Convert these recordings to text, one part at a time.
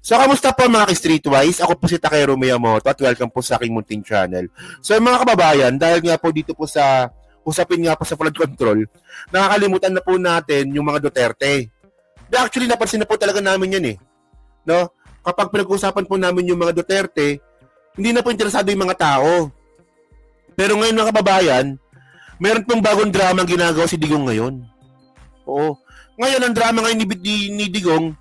So, kamusta po mga ka-Streetwise? Ako po si Takero Miyamoto at welcome po sa aking munting channel. So, mga kababayan, dahil nga po dito po sa usapin nga po sa flood control, nakakalimutan na po natin yung mga Duterte. Actually, napansin na po talaga namin yan eh. No? Kapag pinag-usapan po namin yung mga Duterte, hindi na po interesado yung mga tao. Pero ngayon mga kababayan, meron pong bagong drama ang ginagawa si Digong ngayon. Oo. Ngayon, ang drama ngayon ni Digong,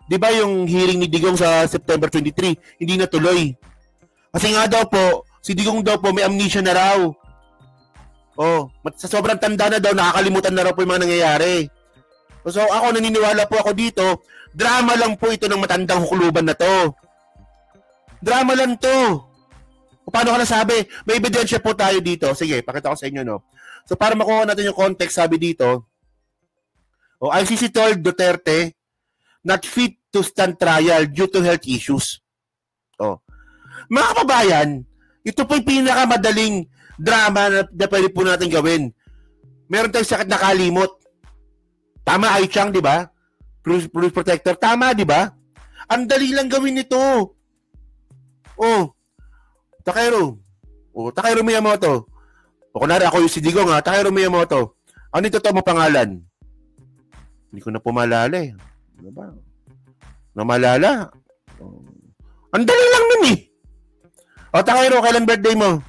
di ba yung hearing ni Digong sa September 23, hindi natuloy. Kasi nga daw po, si Digong daw po may amnesia na raw. Oh, sa sobrang tanda na daw, nakakalimutan na raw po yung mga nangyayari. So ako, naniniwala po ako dito, drama lang po ito ng matandang hukluban na to. Drama lang to. Paano ka nasabi? May ebidensya po tayo dito. Sige, pakita ko sa inyo, no? So para makuha natin yung context, sabi dito, ICC told Duterte not fit to stand trial due to health issues. Mga kababayan, ito po yung pinakamadaling drama na pwede po natin gawin. Meron tayong sakit na kalimot. Tama, Ai Chang, di ba? Police protector. Tama, di ba? Ang dali lang gawin ito. Takero Miyamoto. Kunwari ako yung si Digong, ha? Takero Miyamoto. Ano ito mo pangalan? Hindi ko na pumalala eh. Ano ba? Namalala? Ang dali lang nun eh. Takero, kailan birthday mo?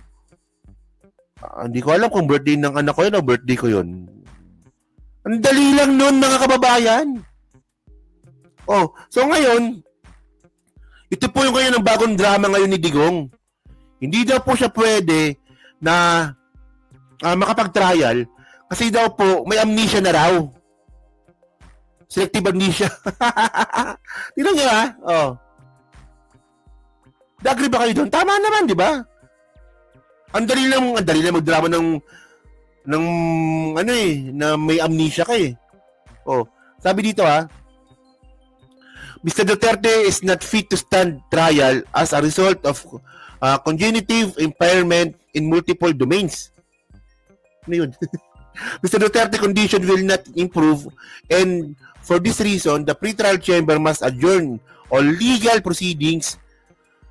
Hindi ko alam kung birthday ng anak ko yun o birthday ko yun. Ang dali lang nun, mga kababayan. So ngayon, ito po yung ngayon ng bagong drama ngayon ni Digong. Hindi daw po siya pwede na makapag-trial kasi daw po may amnesia na raw. Selective amnesia. Tingnan niyo ha. Agree ba kayo doon? Tama naman, di ba? Ang dali lang magdrama ng na may amnesia ka eh. Sabi dito ha, Mr. Duterte is not fit to stand trial as a result of congenitive impairment in multiple domains. Ano yun? Mr. Duterte condition will not improve and for this reason, the pretrial chamber must adjourn all legal proceedings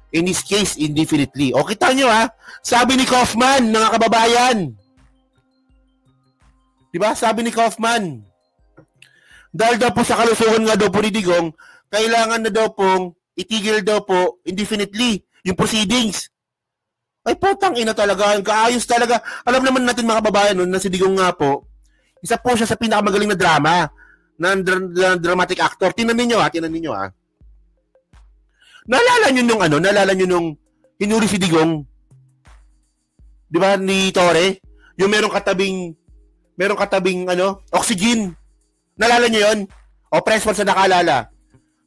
in his case indefinitely. Kita nyo ha? Sabi ni Kaufman, mga kababayan. Diba? Sabi ni Kaufman. Dahil daw po sa kalusugan nga daw po ni Digong, kailangan na daw pong itigil daw po indefinitely yung proceedings. Ay potang ina talaga. Kaayos talaga. Alam naman natin mga kababayan na si Digong nga po, isa po siya sa pinakamagaling na drama na dramatic actor. Tingnan ninyo ha. Naalala nyo nung hinuri si Digong? Di ba ni Torre? Yung merong katabing oxygen. Naalala nyo yun? Press one sa nakaalala.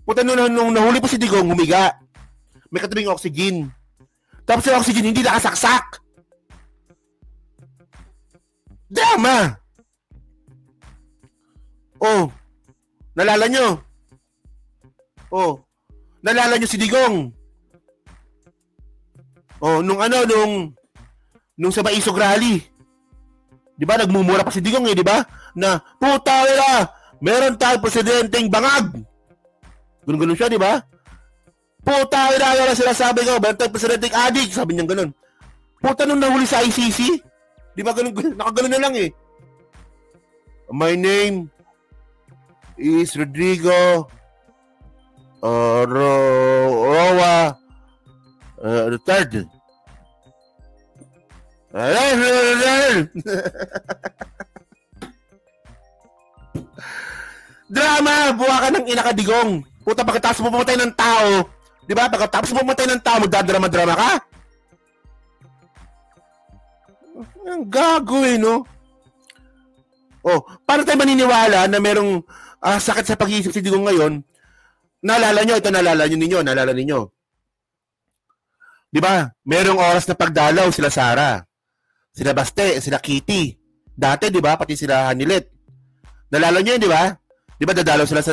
Puta nung nahuli po si Digong, humiga. May katabing oxygen. Tapos yung oxygen hindi nakasaksak. Drama! Nalala nyo? Nalala nyo si Digong? Nung sa Maisog Rally. Di ba? Nagmumura pa si Digong di ba? Na, puta wala! Meron tayong presidenteng bangag! Ganun siya, di ba? Puta wala sila sabi ko, meron tayong presidenteng adik! Sabi niya ganun. Puta nung nahuli sa ICC? Di ba nakaganon na lang eh. My name is Rodrigo Roa the third. Drama! Buha ka ng ina ka, Digong. Puta, pagkatapos mo pumatay ng tao, di ba? Pagkatapos mo pumatay ng tao, magdadrama-drama ka? Ang gago no? Paano tayo maniniwala na merong sakit sa pag-iisip si Digong ngayon? Naalala ninyo. Di ba? Merong oras na pagdalaw sila Sara, sila Baste, sila Kitty. Dati, di ba? Pati sila Hanilet. Naalala nyo yun, di ba? Di ba dadalaw sila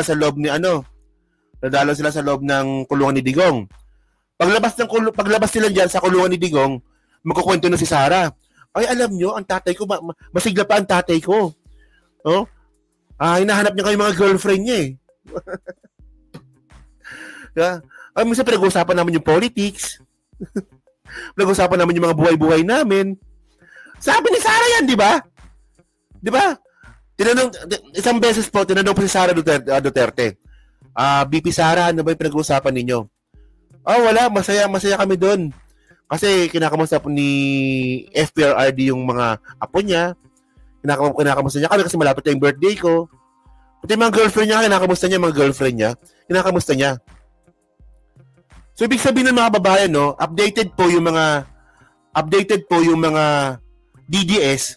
sa loob ni Dadalaw sila sa loob ng kulungan ni Digong. Paglabas nila diyan sa kulungan ni Digong, magkukwento na si Sara. Ay, alam nyo, ang tatay ko, masigla pa ang tatay ko. Hinahanap niya kayo mga girlfriend niya eh. Diba? Minsan pinag-uusapan namin yung politics. Pinag-uusapan namin yung mga buhay-buhay namin. Sabi ni Sara yan, di ba? Di ba? Isang beses po, tinanong po si Sara Duterte. BP Sara, ano ba yung pinag-uusapan ninyo? Wala, masaya kami doon. Kasi kinakamusta po ni FPRRD yung mga apo niya. Kinakamusta niya kami kasi malapit na yung birthday ko. Pati mga girlfriend niya, kinakamusta niya mga girlfriend niya. Kinakamusta niya. So, ibig sabihin ng mga babayan, no, updated po yung mga DDS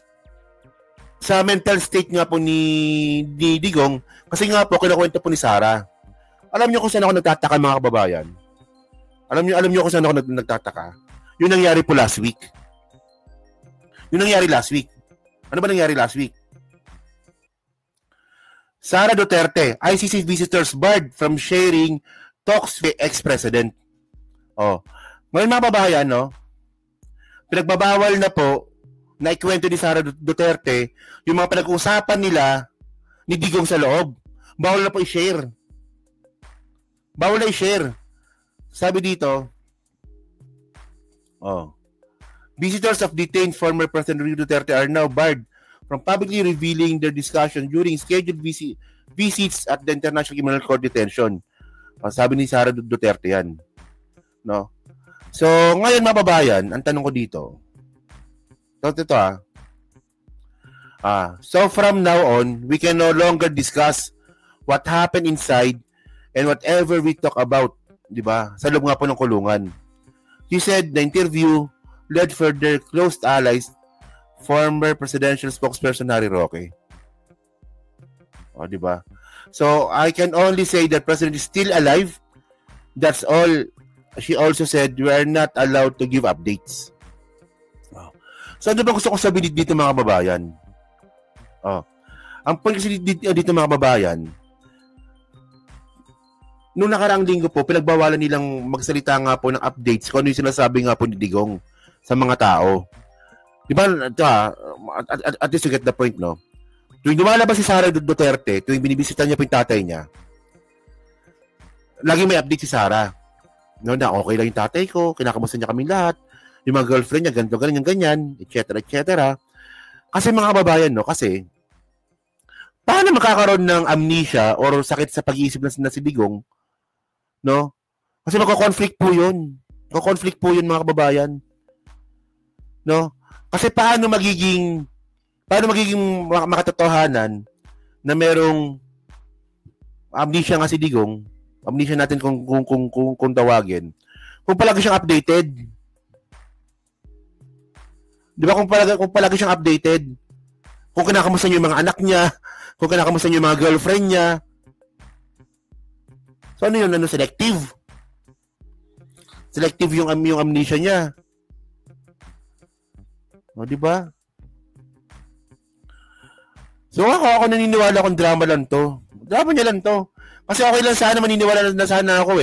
sa mental state nga po ni Digong kasi nga po, kinakwento po ni Sara. Alam niyo kung saan ako nagtataka, mga kababayan? Alam niyo kung saan ako nagtataka? Yung nangyari po last week. Ano ba nangyari last week? Sara Duterte, ICC visitors barred from sharing talks with ex-president. Ngayon mga babayan, no? Pinagbabawal na po na ikwento ni Sara Duterte yung mga pinag-uusapan nila ni Digong sa loob. Bawal na po i-share. Sabi dito, visitors of detained former President Rodrigo Duterte are now barred from publicly revealing their discussion during scheduled visits at the International Criminal Court detention. Sabi ni Sara Duterte yan. No? So, ngayon mga babayan, ang tanong ko dito. So from now on, we can no longer discuss what happened inside and whatever we talk about, di ba? Sa loob nga po ng kulungan. He said the interview led further close allies, former presidential spokesperson Harry Roque. Di ba? So, I can only say that President is still alive. That's all. She also said, we are not allowed to give updates. So, ano ba gusto ko sabihin dito mga kababayan? Ang point kasi dito mga kababayan, nung nakaraang linggo po, pinagbawalan nilang magsalita nga po ng updates kung ano yung sinasabi nga po ni Digong sa mga tao. Di ba? At least you get the point, no? Tuwing lumalabas si Sara Duterte, tuwing binibisita niya po yung tatay niya, lagi may update si Sara. No, na okay lang yung tatay ko, kinakamusta niya kaming lahat, yung mga girlfriend niya, ganito, ganyan, etc. Kasi mga kababayan, no? Kasi, paano makakaroon ng amnesia or sakit sa pag-iisip na si Digong, no? Kasi magko-conflict po yun. Magko-conflict po yun, mga kababayan. No? Kasi paano magiging makatotohanan na merong amnesia nga si Digong, amnesia natin kung tawagin, kung palagi siyang updated. Di ba kung palagi siyang updated, kung kinakamusta niyo yung mga anak niya, kung kinakamusta niyo yung mga girlfriend niya. So ano yun? Selective? Selective yung amnesia niya. Di ba? So ako naniniwala kung drama lang to. Drama niya lang to. Kasi okay lang sana, maniniwala na sana ako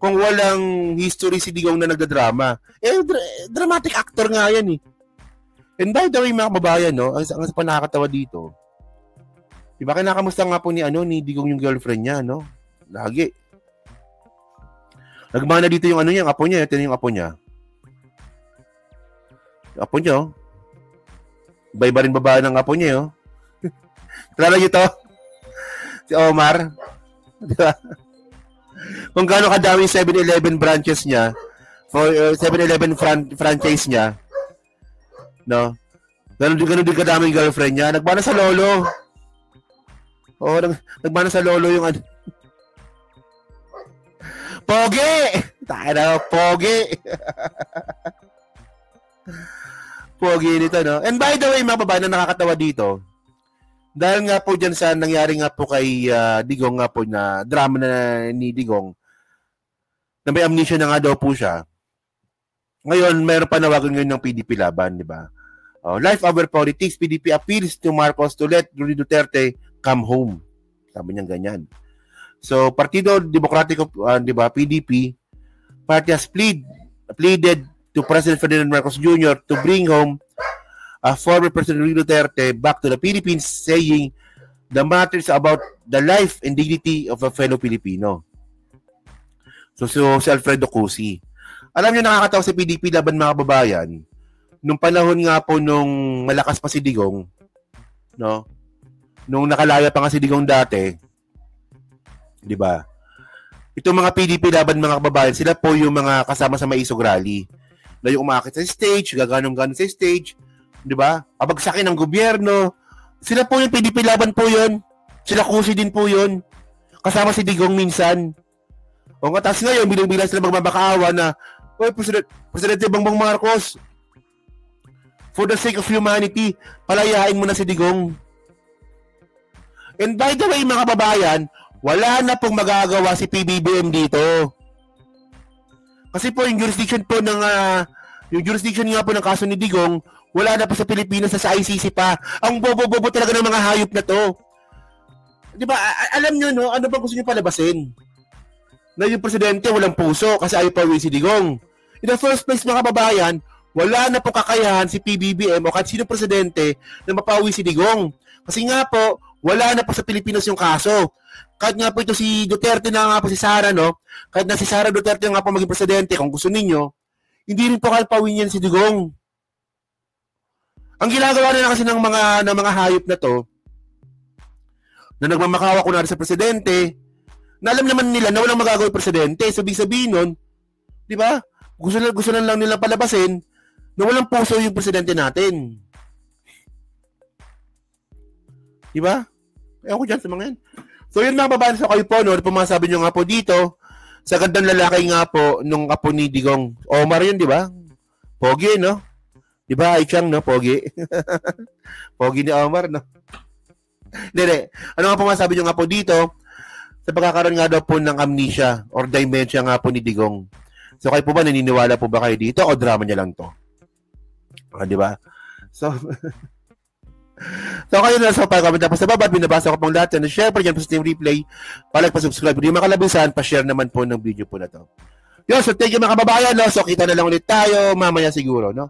kung walang history si Digong na nagdadrama. Dramatic actor nga yan . And by the way, mga kababayan, no, ang pa nakakatawa dito, diba kinakamusta nga po ni Digong yung girlfriend niya, no? Lagi. Nagmana dito yung yung apo niya, ito yung apo niya. Yung apo niya, Iba-iba rin babae ng apo niya, Kilala niyo to? Si Omar. Diba? Kung gaano kadami 7-Eleven branches niya, for 7-Eleven franchise niya, no? Ganun din kadaming girlfriend niya. Nagbana sa lolo. Nagbana sa lolo yung Pogi! Tayo na, Pogi! Pogi nito, no? And by the way, mga babae na nakakatawa dito, dahil nga po dyan sa nangyari nga po kay Digong nga po na drama na ni Digong, na may amnesia na nga daw po siya. Ngayon, mayroon panawagan ngayon ng PDP laban, di ba? Life over politics, PDP appeals to Marcos to let Rodrigo Duterte come home. Sabi niya ganyan. So, Partido Demokratiko, di ba, PDP, party has pleaded to President Ferdinand Marcos Jr. to bring home former President Rodrigo Duterte back to the Philippines, saying the matter is about the life and dignity of a fellow Filipino. So si Alfredo Cusi. Alam niyo, nakakatawa si PDP laban mga kababayan. Nung panahon nga po nung malakas pa si Digong, no? Nung nakalaya pa nga si Digong dati, di ba? Itong mga PDP laban mga kababayan, sila po yung mga kasama sa Maisog Rally. Na yung umakit sa stage, gaganong-ganon sa stage, di ba? Abagsakin ng gobyerno. Sila po yung PDP laban po yun. Sila Cusi din po yun. Kasama si Digong minsan. O nga, tapos ngayon, bilang-bilang sila magmabakaawa na, oy, Presidente Bongbong Marcos, for the sake of humanity, palayain mo na si Digong. And by the way, mga kababayan, wala na pong magagawa si PBBM dito. Kasi po yung jurisdiction po ng yung jurisdiction nga po ng kaso ni Digong, wala na po sa Pilipinas, sa ICC pa. Ang bobo-bobo talaga ng mga hayop na to. 'Di ba? Alam niyo, no, ano bang gusto niyo palabasin? Na yung presidente walang puso kasi ayaw pa si Digong. In the first place, mga kababayan, wala na po kakayahan si PBBM o kahit sino presidente na mapawi si Digong. Kasi nga po, wala na po sa Pilipinas yung kaso. Kahit nga po ito si Duterte na nga po si Sara, no? Kahit na si Sara Duterte nga po maging presidente, kung gusto ninyo, hindi rin po kalpawin yan si Digong. Ang ginagawa na kasi ng mga hayop na to, na nagmamakawa kunwari sa presidente, na alam naman nila na walang magagawa yung presidente. Sabi-sabihin nun, di ba? Gusto na lang nila palabasin na walang puso yung presidente natin. Di ba? Ewan ko dyan sa mga yan. So yun mga babae, sa kayo po, no? Pumasabi nyo nga po dito, sa gandang lalaki nga po, nung apo ni Digong. Omar yun, di ba? Pogi, no? Di ba, Aichang, no? Pogi. Pogi ni Omar, no? Hindi. Ano nga pumasabi nyo nga po dito, sa pagkakaroon nga daw po ng amnesia or dementia nga po ni Digong. So kayo po ba, naniniwala po ba kayo dito o drama niya lang to? Di ba? So kayo na sa pag-comment na po sa baba, binabasa ko pang lahat and share pa dyan po sa Team Replay, palag pa-subscribe, hindi makalabisan, pa-share naman po ng video po na to. Yo, so thank you mga kababayan, no? So kita na lang ulit tayo mamaya siguro, no?